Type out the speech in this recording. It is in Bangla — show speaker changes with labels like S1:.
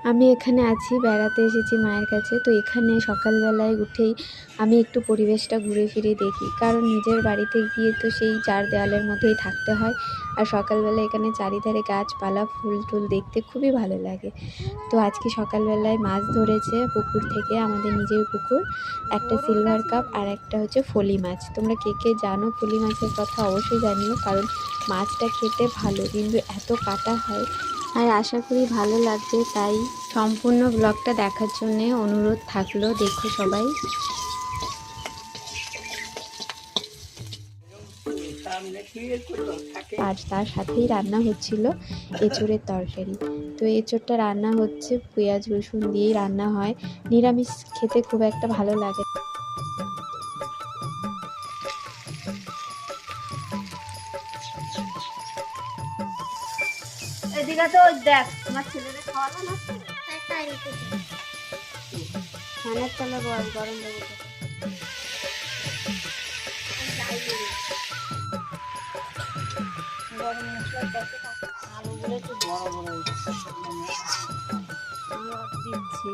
S1: আমি এখানে আছি, বেড়াতে এসেছি মায়ের কাছে। তো এখানে সকালবেলায় উঠেই আমি একটু পরিবেশটা ঘুরে ফিরে দেখি, কারণ নিজের বাড়িতে গিয়ে তো সেই চার দেওয়ালের মধ্যেই থাকতে হয়। আর সকালবেলা এখানে চারিধারে গাছপালা ফুল টুল দেখতে খুবই ভালো লাগে। তো আজকে সকালবেলায় মাছ ধরেছে পুকুর থেকে, আমাদের নিজের পুকুর। একটা সিলভার কাপ আর একটা হচ্ছে ফলি মাছ। তোমরা কে কে জানো ফলি মাছের কথা অবশ্যই জানিও, কারণ মাছটা খেতে ভালো কিন্তু এত কাটা হয়। আর আশা করি ভালো লাগবে, তাই সম্পূর্ণ ব্লগটা দেখার জন্য অনুরোধ থাকলো, দেখো সবাই। আর তার সাথেই রান্না হচ্ছিল এঁচোড়ের তরকারি। তো এঁচোড়টা রান্না হচ্ছে পেঁয়াজ রসুন দিয়েই রান্না হয়, নিরামিষ খেতে খুব একটা ভালো লাগে।
S2: এদিকে তো দেখ আমার ছেলেদের খাওয়ানো না, ফ্যানের তলে বল, গরম লেগে গরম মশলার প্যাকেট আলুগুলো একটু বড় বড় দিচ্ছি।